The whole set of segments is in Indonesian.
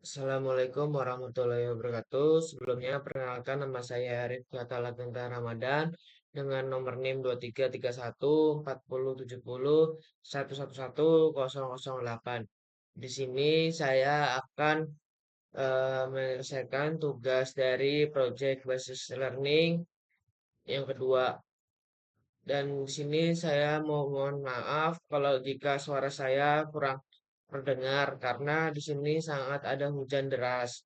Assalamualaikum warahmatullahi wabarakatuh. Sebelumnya, perkenalkan nama saya Arif Gatala Genta Ramadan dengan nomor NIM 23314070111008. Di sini saya akan menyelesaikan tugas dari Project Basis Learning yang kedua. Dan di sini saya mohon maaf kalau jika suara saya kurang terdengar karena di sini sangat ada hujan deras.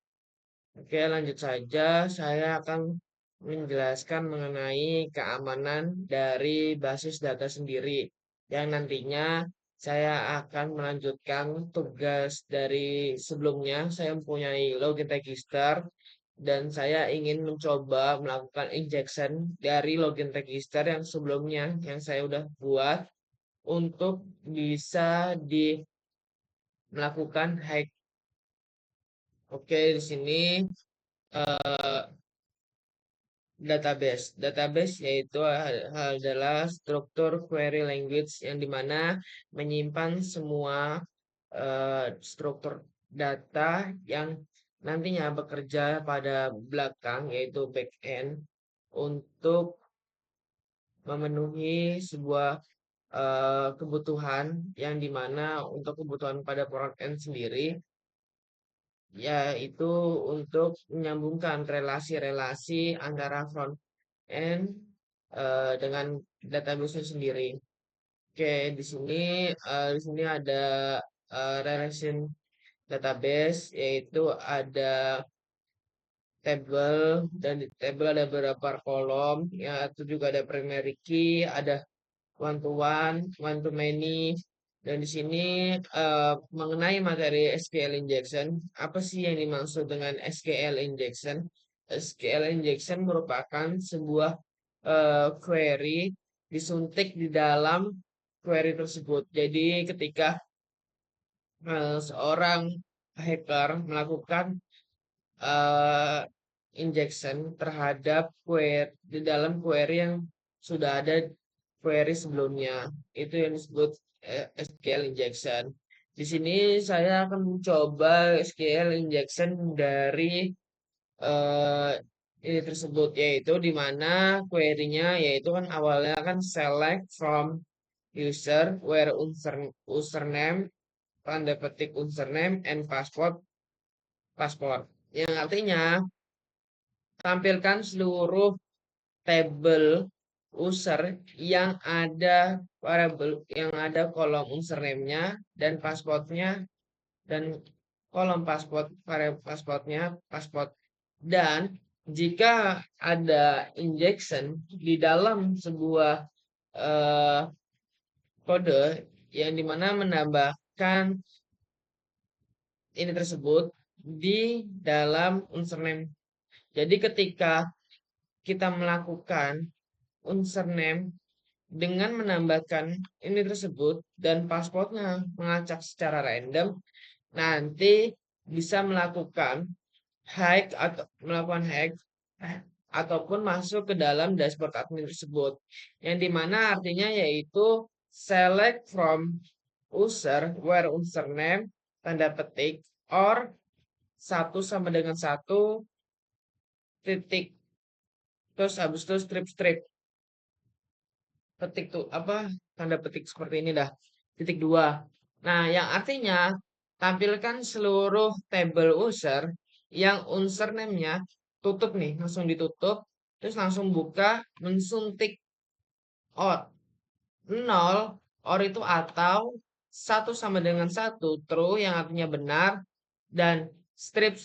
Oke, lanjut saja. Saya akan menjelaskan mengenai keamanan dari basis data sendiri, yang nantinya saya akan melanjutkan tugas dari sebelumnya. Saya mempunyai login register dan saya ingin mencoba melakukan injection dari login register yang sebelumnya yang saya udah buat untuk bisa melakukan hack. Oke, di sini eh, database. Database yaitu adalah struktur query language yang dimana menyimpan semua struktur data yang nantinya bekerja pada belakang yaitu backend untuk memenuhi sebuah kebutuhan yang dimana untuk kebutuhan pada front end sendiri yaitu untuk menyambungkan relasi-relasi antara front end dengan database sendiri. Oke, di sini ada relation database yaitu ada table dan di table ada beberapa kolom ya itu juga ada primary key, ada one to many dan di sini mengenai materi SQL injection, apa sih yang dimaksud dengan SQL injection? SQL injection merupakan sebuah query disuntik di dalam query tersebut. Jadi ketika seorang hacker melakukan eh, injection terhadap query di dalam query yang sudah ada query sebelumnya, itu yang disebut SQL injection. Di sini saya akan mencoba SQL injection dari eh, ini tersebut yaitu di mana query-nya yaitu kan awalnya kan select from user where username tanda petik username and password yang artinya tampilkan seluruh tabel user yang ada variable yang ada kolom username-nya dan passwordnya dan kolom passwordnya password dan jika ada injection di dalam sebuah eh, kode yang dimana menambahkan ini tersebut di dalam username. Jadi ketika kita melakukan username dengan menambahkan ini tersebut dan passwordnya mengacak secara random, nanti bisa melakukan hack ataupun masuk ke dalam dashboard admin tersebut. Yang dimana artinya yaitu select from user where username tanda petik or satu sama dengan satu titik terus habis itu strip petik tuh apa tanda petik seperti ini dah titik dua. Nah, yang artinya tampilkan seluruh tabel user yang username-nya tutup nih, langsung ditutup, terus langsung buka mensuntik or nol or itu atau satu sama dengan satu true yang artinya benar dan strip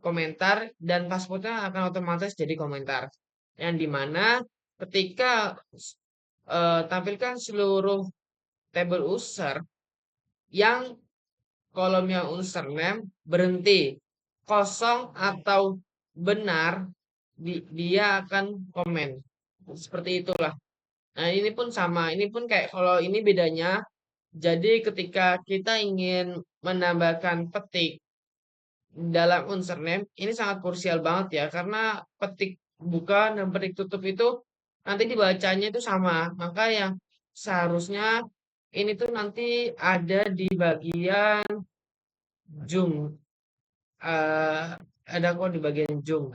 komentar dan passwordnya akan otomatis jadi komentar. Yang dimana ketika tampilkan seluruh tabel user yang kolomnya username berhenti kosong atau benar dia akan komen seperti itulah. Nah ini pun sama, ini pun kayak kalau ini bedanya jadi ketika kita ingin menambahkan petik dalam username ini sangat krusial banget ya karena petik buka dan petik tutup itu nanti dibacanya itu sama. Maka yang seharusnya ini tuh nanti ada di bagian zoom eh, ada kok di bagian zoom.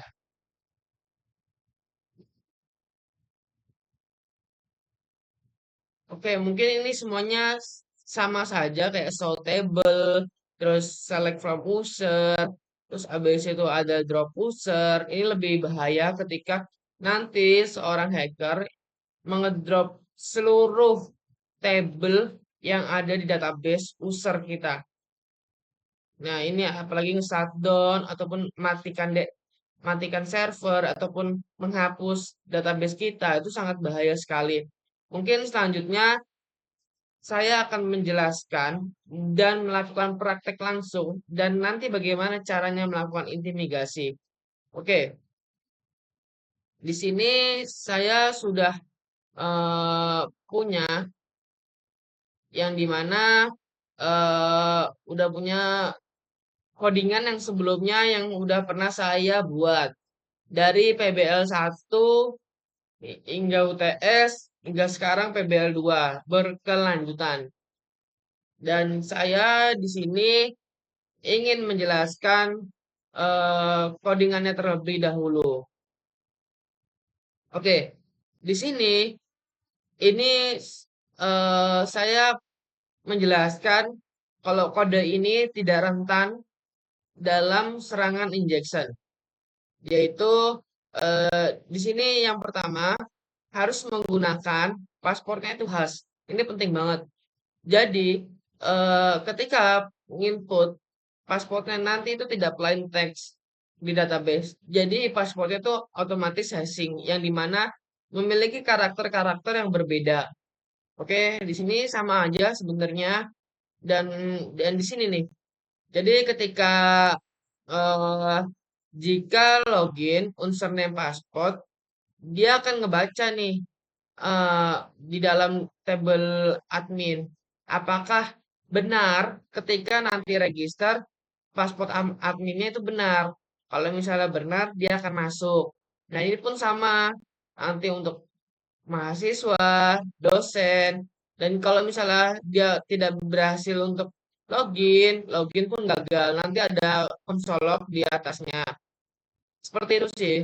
Oke, mungkin ini semuanya sama saja kayak show table, terus select from user, terus habis itu ada drop user. Ini lebih bahaya ketika nanti seorang hacker mengedrop seluruh table yang ada di database user kita. Nah, ini apalagi nge-shutdown ataupun matikan server ataupun menghapus database kita itu sangat bahaya sekali. Mungkin selanjutnya saya akan menjelaskan dan melakukan praktek langsung dan nanti bagaimana caranya melakukan intimidasi. Oke, di sini saya sudah punya yang dimana udah punya codingan yang sebelumnya yang udah pernah saya buat dari PBL 1 hingga UTS hingga sekarang PBL 2 berkelanjutan. Dan saya di sini ingin menjelaskan codingannya terlebih dahulu. Oke, di sini ini saya menjelaskan kalau kode ini tidak rentan dalam serangan injection, yaitu di sini yang pertama harus menggunakan paspornya itu khas. Ini penting banget. Jadi ketika input paspornya nanti itu tidak plain text di database. Jadi paspornya itu otomatis hashing yang dimana memiliki karakter-karakter yang berbeda. Oke, di sini sama aja sebenarnya dan di sini nih. Jadi ketika eh, jika login unsur name password, dia akan ngebaca nih eh, di dalam tabel admin. Apakah benar ketika nanti register paspor adminnya itu benar? Kalau misalnya benar, dia akan masuk. Nah, ini pun sama nanti untuk mahasiswa, dosen, dan kalau misalnya dia tidak berhasil untuk login pun gagal. Nanti ada konsol log di atasnya. Seperti itu sih.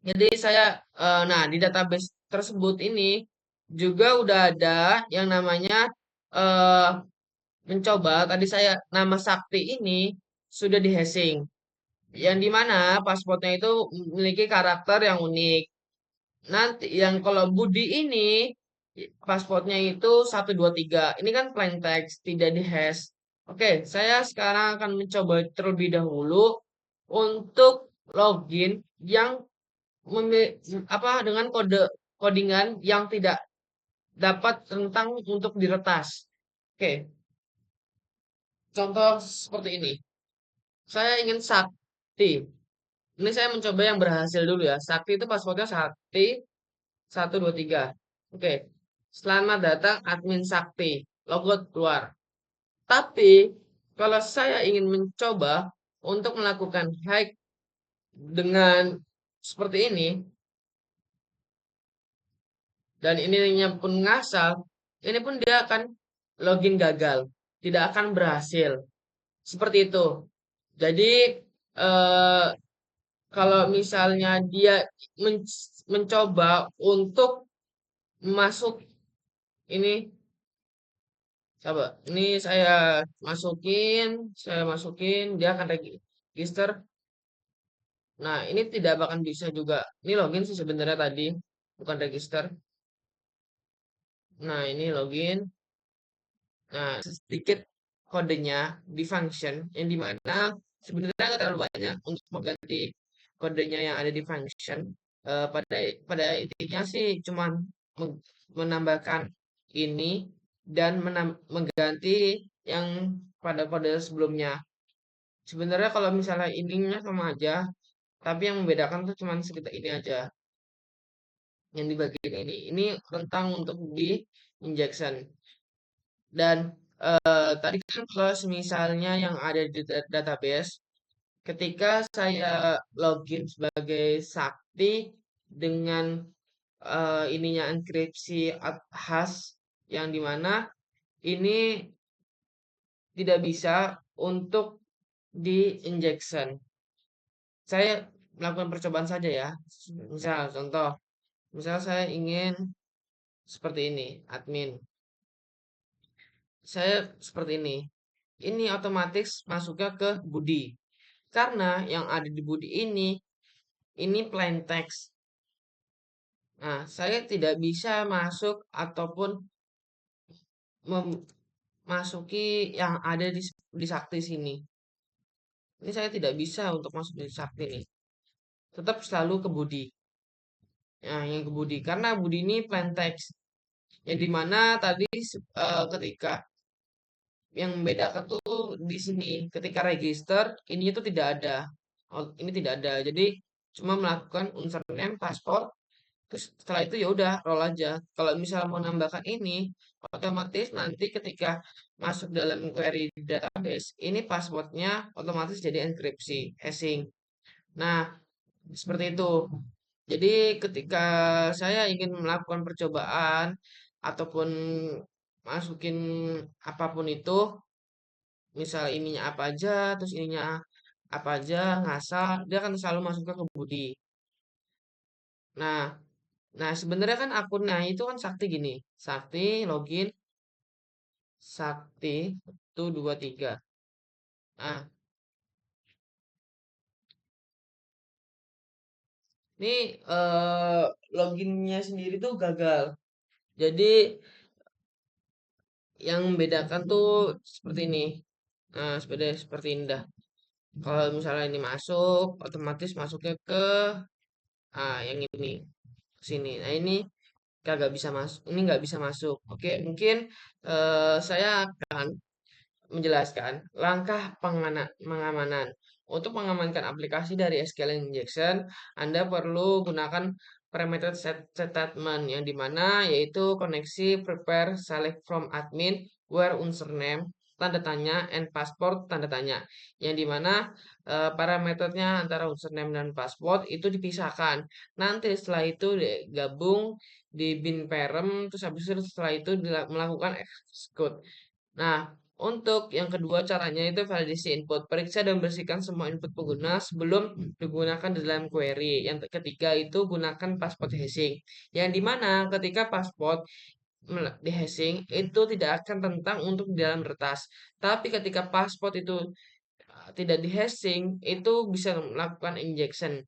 Jadi saya, nah di database tersebut ini juga udah ada yang namanya eh, mencoba. Tadi saya nama Sakti ini sudah di hashing, yang dimana pasportnya itu memiliki karakter yang unik. Nanti yang kalau Budi ini pasportnya itu 123. Ini kan plain text, tidak di hash. Oke, saya sekarang akan mencoba terlebih dahulu untuk login yang apa dengan codingan yang tidak dapat rentang untuk diretas. Oke, contoh seperti ini. Saya ingin Sakti. Ini saya mencoba yang berhasil dulu ya. Sakti itu passwordnya Sakti 123. Oke. Selamat datang admin Sakti. Logout keluar. Tapi kalau saya ingin mencoba untuk melakukan hack dengan seperti ini dan ininya pun ngasal, ini pun dia akan login gagal, tidak akan berhasil. Seperti itu. Jadi eh, kalau misalnya dia mencoba untuk masuk ini, coba ini saya masukin, dia akan register. Nah, ini tidak akan bisa juga. Ini login sih sebenarnya tadi, bukan register. Nah, ini login. Nah, sedikit kodenya di function yang dimana sebenarnya nggak terlalu banyak untuk mengganti kodenya yang ada di function. Pada pada intinya sih cuman menambahkan ini dan mengganti yang pada kode sebelumnya. Sebenarnya kalau misalnya ininya sama aja, tapi yang membedakan tuh cuman sekitar ini aja yang di bagian ini. Ini rentang untuk di injection. Dan tadi kan kalau misalnya yang ada di database, ketika saya login sebagai Sakti dengan ininya enkripsi hash yang dimana ini tidak bisa untuk di injection. Saya melakukan percobaan saja ya. Misal contoh, misal saya ingin seperti ini, admin. Saya seperti ini. Ini otomatis masuknya ke body. Karena yang ada di body ini plain text. Nah, saya tidak bisa masuk ataupun memasuki yang ada di sakti sini. Ini saya tidak bisa untuk masuk di sakti nih. Tetap selalu ke body. Nah, yang ke body. Karena body ini plain text. Yang dimana tadi ketika yang membedakan tuh di sini ketika register ini itu tidak ada. Oh, ini tidak ada. Jadi cuma melakukan unsur name, paspor, terus setelah itu ya udah roll aja. Kalau misal mau nambahkan ini, otomatis nanti ketika masuk dalam query database, ini passwordnya otomatis jadi enkripsi, hashing. Nah, seperti itu. Jadi ketika saya ingin melakukan percobaan ataupun masukin apapun itu, misal ininya apa aja, terus ininya apa aja, ngasal, dia akan selalu masuk ke Budi. Nah, nah sebenarnya kan akunnya itu kan Sakti gini, Sakti login, Sakti 123. Nah, ini loginnya sendiri tuh gagal. Jadi yang membedakan tuh seperti ini. Nah, seperti ini dah. Kalau misalnya ini masuk, otomatis masuknya ke yang ini ke sini. Nah, ini kagak bisa masuk. Ini nggak bisa masuk. Oke, mungkin saya akan menjelaskan langkah pengamanan. Untuk mengamankan aplikasi dari SQL injection, Anda perlu gunakan parameter statement yang dimana yaitu koneksi prepare select from admin where user name tanda tanya and passport tanda tanya yang dimana parameternya antara username dan password itu dipisahkan. Nanti setelah itu gabung di bin parent terus habis itu setelah itu melakukan execute. Nah, untuk yang kedua caranya itu validasi input. Periksa dan bersihkan semua input pengguna sebelum digunakan di dalam query. Yang ketiga itu gunakan password hashing. Yang dimana ketika password di hashing itu tidak akan tentang untuk di dalam retas. Tapi ketika password itu tidak di hashing itu bisa melakukan injection.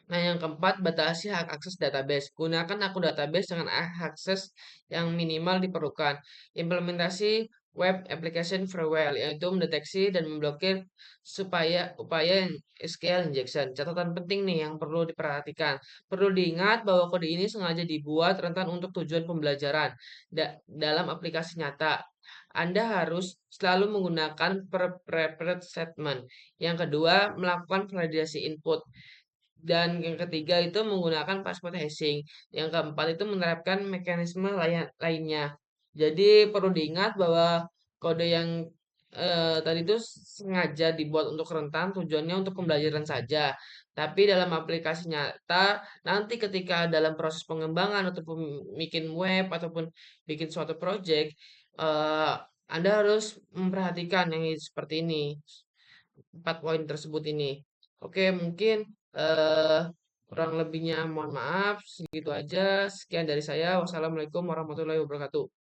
Nah, yang keempat, batasi hak akses database. Gunakan akun database dengan akses yang minimal diperlukan. Implementasi web application firewall, yaitu mendeteksi dan memblokir supaya upaya SQL injection. Catatan penting nih yang perlu diperhatikan. Perlu diingat bahwa kode ini sengaja dibuat rentan untuk tujuan pembelajaran dalam aplikasi nyata. Anda harus selalu menggunakan prepared statement. Yang kedua, melakukan validasi input. Dan yang ketiga itu menggunakan password hashing. Yang keempat itu menerapkan mekanisme lainnya. Jadi perlu diingat bahwa kode yang tadi itu sengaja dibuat untuk rentan, tujuannya untuk pembelajaran saja. Tapi dalam aplikasi nyata, nanti ketika dalam proses pengembangan ataupun bikin web ataupun bikin suatu project, eh, Anda harus memperhatikan yang seperti ini, 4 poin tersebut ini. Oke, mungkin eh kurang lebihnya mohon maaf. Segitu aja. Sekian dari saya. Wassalamualaikum warahmatullahi wabarakatuh.